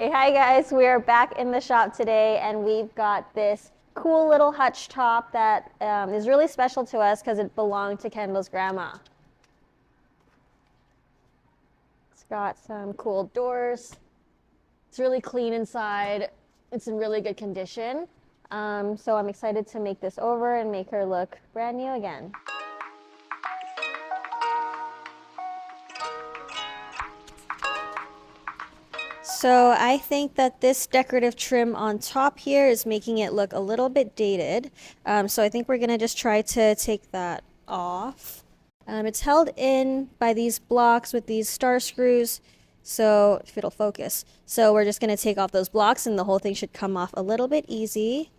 Hey, hi guys, we are back in the shop today and we've got this cool little Hutch top that is really special to us because it belonged to Kendall's grandma. It's got some cool doors. It's really clean inside. It's in really good condition. So I'm excited to make this over and make her look brand new again. So I think that this decorative trim on top here is making it look a little bit dated. So I think we're gonna just try to take that off. It's held in by these blocks with these star screws. So if it'll focus. So we're just gonna take off those blocks and the whole thing should come off a little bit easy,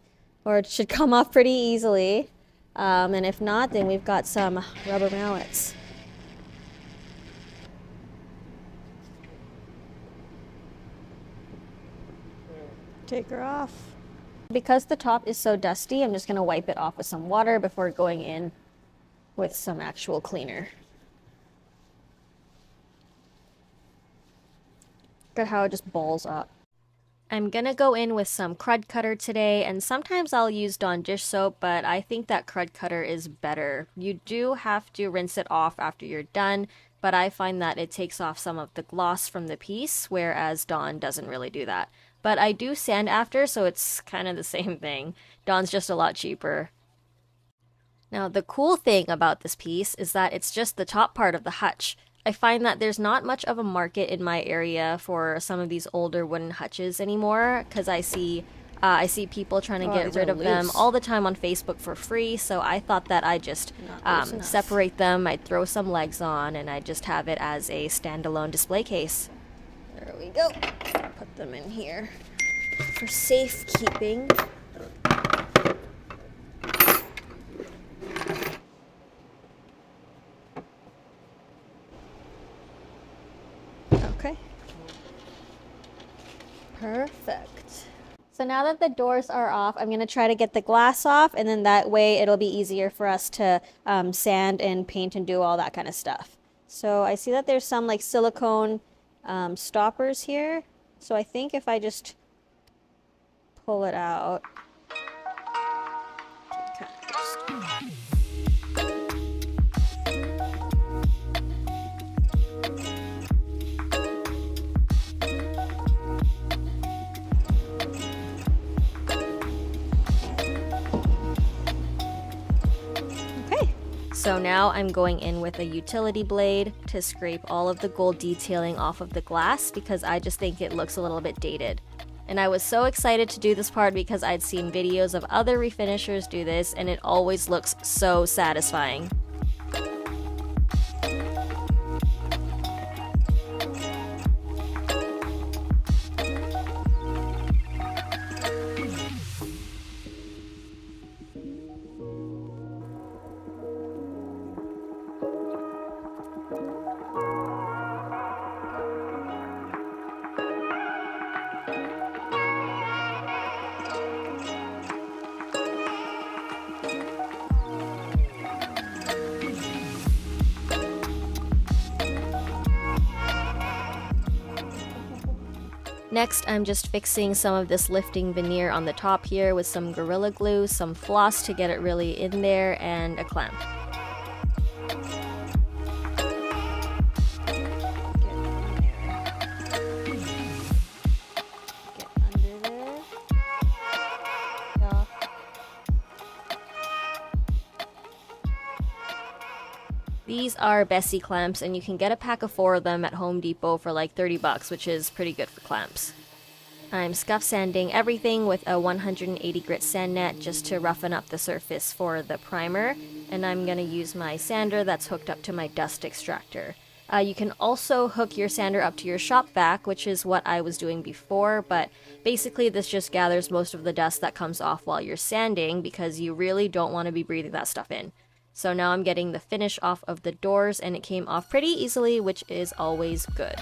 or it should come off pretty easily. And if not, then we've got some rubber mallets. Take her off. Because the top is so dusty, I'm just going to wipe it off with some water before going in with some actual cleaner. Look at how it just balls up. I'm going to go in with some crud cutter today, and sometimes I'll use Dawn dish soap, but I think that crud cutter is better. You do have to rinse it off after you're done, but I find that it takes off some of the gloss from the piece, whereas Dawn doesn't really do that. But I do sand after, so it's kind of the same thing. Dawn's just a lot cheaper. Now, the cool thing about this piece is that it's just the top part of the hutch. I find that there's not much of a market in my area for some of these older wooden hutches anymore, because I see people trying to get rid of them all the time on Facebook for free, so I thought that I'd just separate them, I'd throw some legs on, and I'd just have it as a standalone display case. There we go. Put them in here for safekeeping. Okay. Perfect. So now that the doors are off, I'm going to try to get the glass off, and then that way it'll be easier for us to sand and paint and do all that kind of stuff. So I see that there's some like silicone stoppers here. So I think if I just pull it out. Okay. So now I'm going in with a utility blade to scrape all of the gold detailing off of the glass because I just think it looks a little bit dated. And I was so excited to do this part because I'd seen videos of other refinishers do this and it always looks so satisfying. Next, I'm just fixing some of this lifting veneer on the top here with some Gorilla Glue, some floss to get it really in there, and a clamp. These are Bessie clamps, and you can get a pack of 4 of them at Home Depot for like 30 bucks, which is pretty good for clamps. I'm scuff sanding everything with a 180 grit sand net just to roughen up the surface for the primer, and I'm going to use my sander that's hooked up to my dust extractor. You can also hook your sander up to your shop vac, which is what I was doing before, but basically this just gathers most of the dust that comes off while you're sanding because you really don't want to be breathing that stuff in. So now I'm getting the finish off of the doors and it came off pretty easily, which is always good.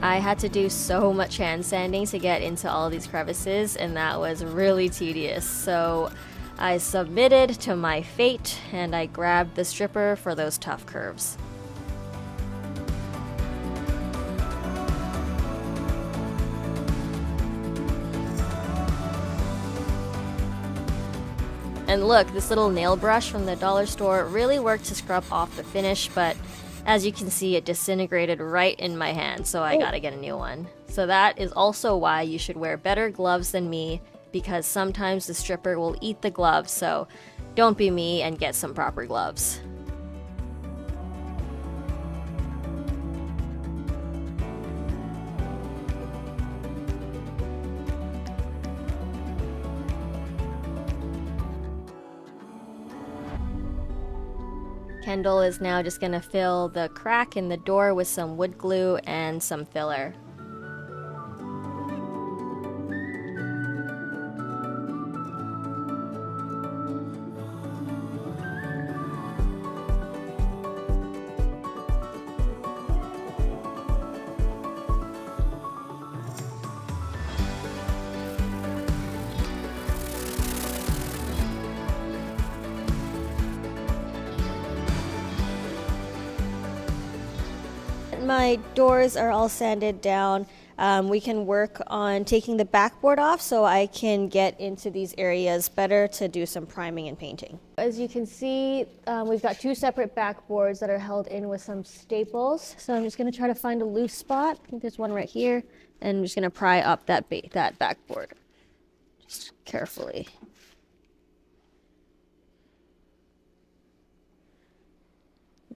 I had to do so much hand sanding to get into all these crevices, and that was really tedious. So I submitted to my fate and I grabbed the stripper for those tough curves. And look, this little nail brush from the dollar store really worked to scrub off the finish, but as you can see, it disintegrated right in my hand, so I gotta get a new one. So that is also why you should wear better gloves than me, because sometimes the stripper will eat the gloves, so don't be me and get some proper gloves. Kendall is now just gonna fill the crack in the door with some wood glue and some filler. My doors are all sanded down. We can work on taking the backboard off so I can get into these areas better to do some priming and painting. As you can see, we've got two separate backboards that are held in with some staples. So I'm just going to try to find a loose spot. I think there's one right here. And I'm just going to pry up that backboard. Just carefully.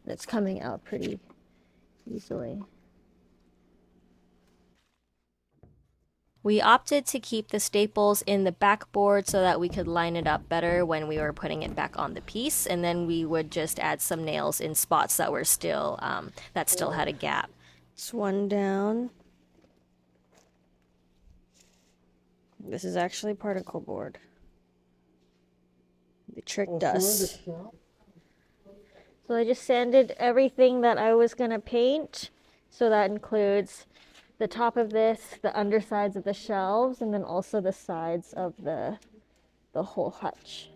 It's coming out pretty easily. We opted to keep the staples in the backboard so that we could line it up better when we were putting it back on the piece, and then we would just add some nails in spots that were still that still had a gap. Just one down. This is actually particle board. They tricked us. So I just sanded everything that I was going to paint. So that includes the top of this, the undersides of the shelves, and then also the sides of the whole hutch.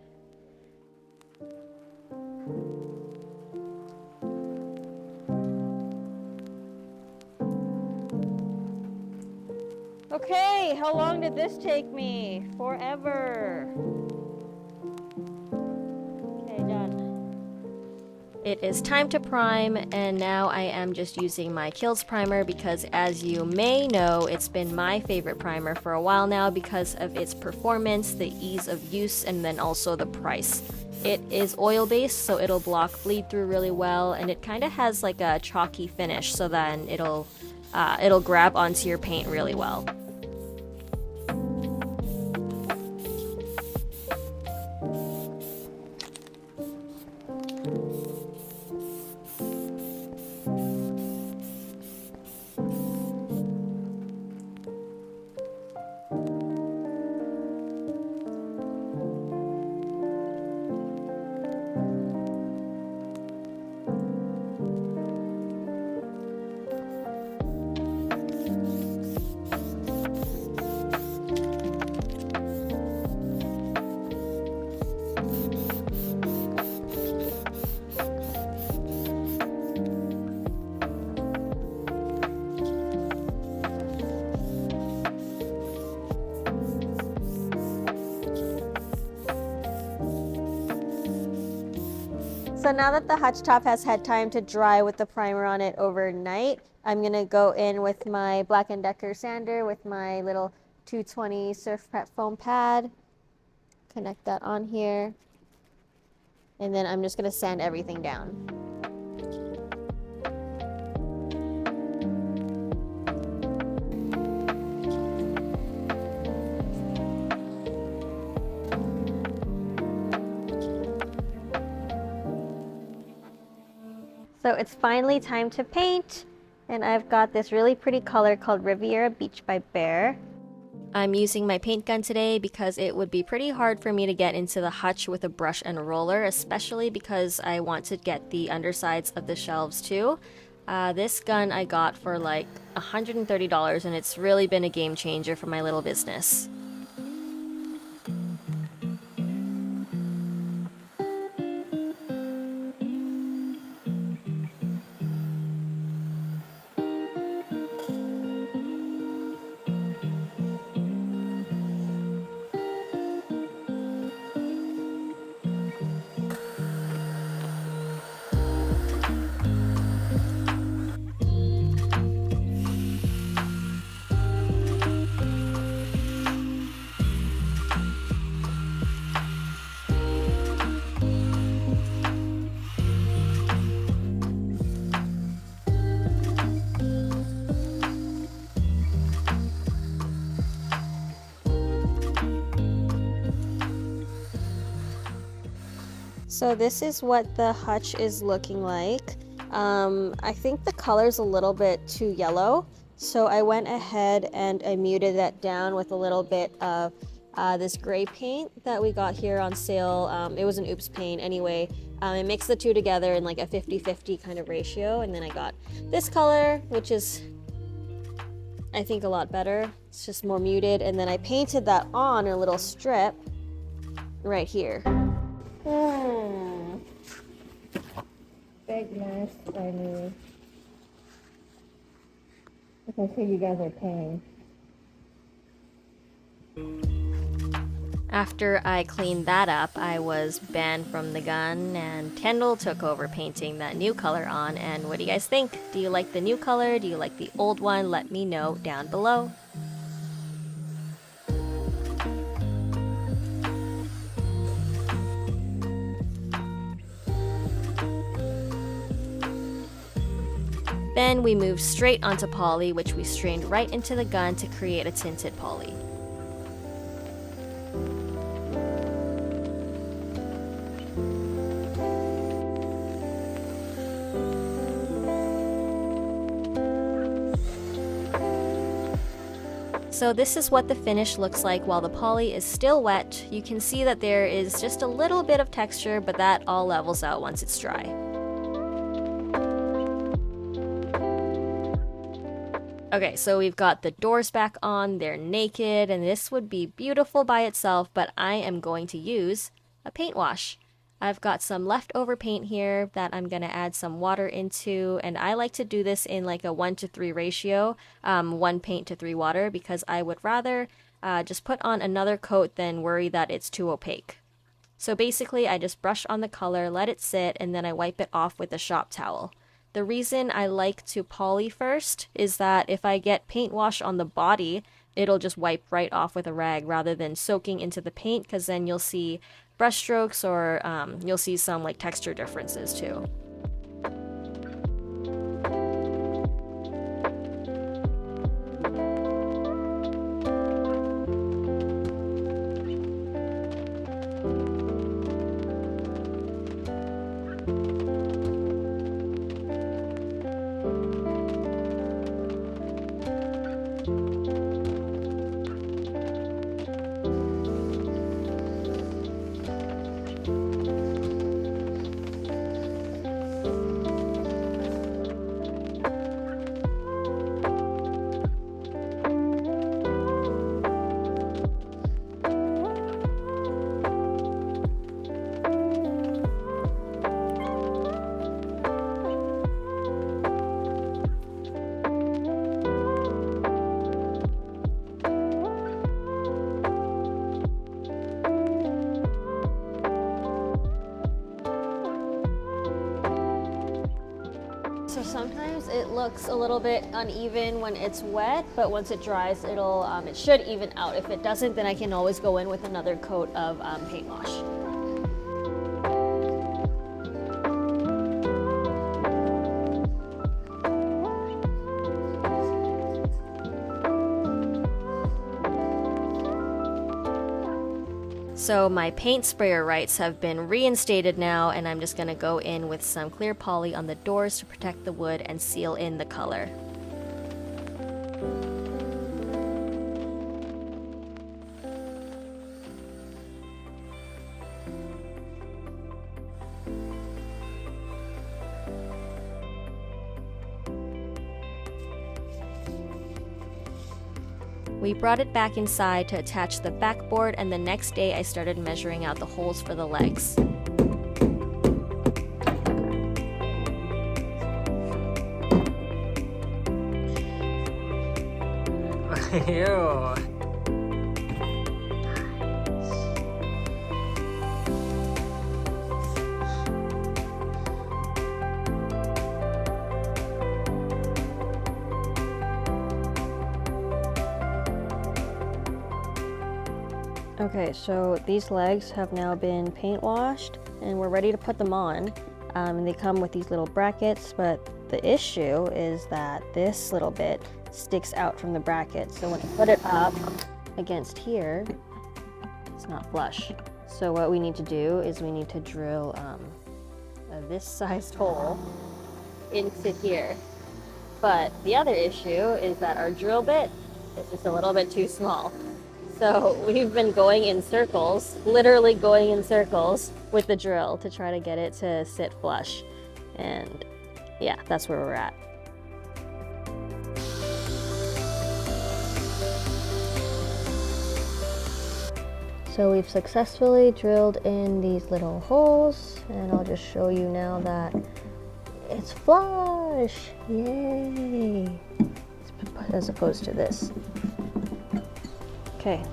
Okay, how long did this take me? Forever. It is time to prime, and now I am just using my Kills primer because, as you may know, it's been my favorite primer for a while now because of its performance, the ease of use, and then also the price. It is oil-based, so it'll block bleed through really well, and it kind of has like a chalky finish, so then it'll grab onto your paint really well. So now that the hutch top has had time to dry with the primer on it overnight, I'm gonna go in with my Black & Decker sander with my little 220 Surf Prep foam pad. Connect that on here. And then I'm just gonna sand everything down. So it's finally time to paint, and I've got this really pretty color called Riviera Beach by Bear. I'm using my paint gun today because it would be pretty hard for me to get into the hutch with a brush and a roller, especially because I want to get the undersides of the shelves too. This gun I got for like $130, and it's really been a game changer for my little business. So this is what the Hutch is looking like. I think the color's a little bit too yellow, so I went ahead and I muted that down with a little bit of this gray paint that we got here on sale. It was an oops paint anyway. I mixed the two together in like a 50-50 kind of ratio, and then I got this color, which is I think a lot better. It's just more muted, and then I painted that on a little strip right here. Big mess by me. Like I said, you guys are paying. After I cleaned that up, I was banned from the gun, and Kendall took over painting that new color on. And what do you guys think? Do you like the new color? Do you like the old one? Let me know down below. Then we moved straight onto poly, which we strained right into the gun to create a tinted poly. So this is what the finish looks like while the poly is still wet. You can see that there is just a little bit of texture, but that all levels out once it's dry. Okay, so we've got the doors back on, they're naked, and this would be beautiful by itself, but I am going to use a paint wash. I've got some leftover paint here that I'm going to add some water into, and I like to do this in like a 1-to-3 ratio, 1 paint to 3 water, because I would rather just put on another coat than worry that it's too opaque. So basically I just brush on the color, let it sit, and then I wipe it off with a shop towel. The reason I like to poly first is that if I get paint wash on the body, it'll just wipe right off with a rag rather than soaking into the paint, because then you'll see brush strokes or you'll see some like texture differences too. So sometimes it looks a little bit uneven when it's wet, but once it dries, it should even out. If it doesn't, then I can always go in with another coat of paint wash. So my paint sprayer rights have been reinstated now, and I'm just going to go in with some clear poly on the doors to protect the wood and seal in the color. We brought it back inside to attach the backboard, and the next day I started measuring out the holes for the legs. Ew. Okay, so these legs have now been paint washed and we're ready to put them on. They come with these little brackets, but the issue is that this little bit sticks out from the bracket. So when you put it up against here, it's not flush. So what we need to do is we need to drill this sized hole into here. But the other issue is that our drill bit is just a little bit too small. So we've been going in circles, literally going in circles with the drill to try to get it to sit flush. And yeah, that's where we're at. So we've successfully drilled in these little holes, and I'll just show you now that it's flush. Yay! As opposed to this. Okay.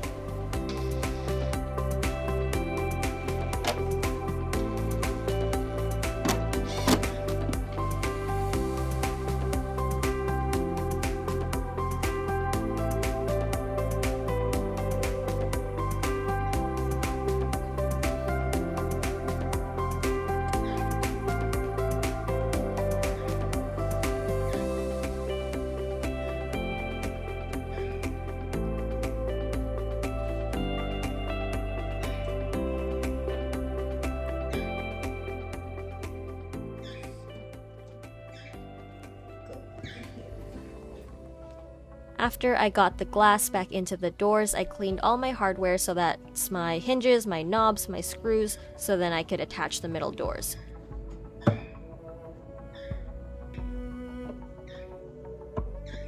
After I got the glass back into the doors, I cleaned all my hardware so that's my hinges, my knobs, my screws, so then I could attach the middle doors.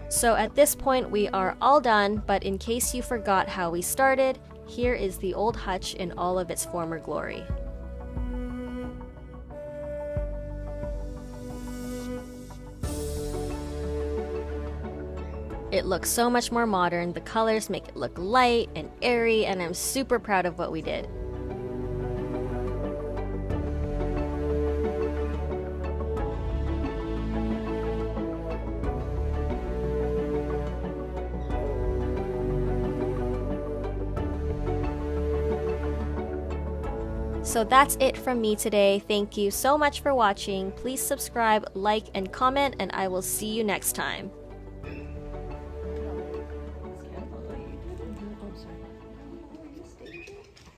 So at this point we are all done, but in case you forgot how we started, here is the old Hutch in all of its former glory. It looks so much more modern, the colors make it look light and airy, and I'm super proud of what we did. So that's it from me today. Thank you so much for watching. Please subscribe, like, and comment, and I will see you next time.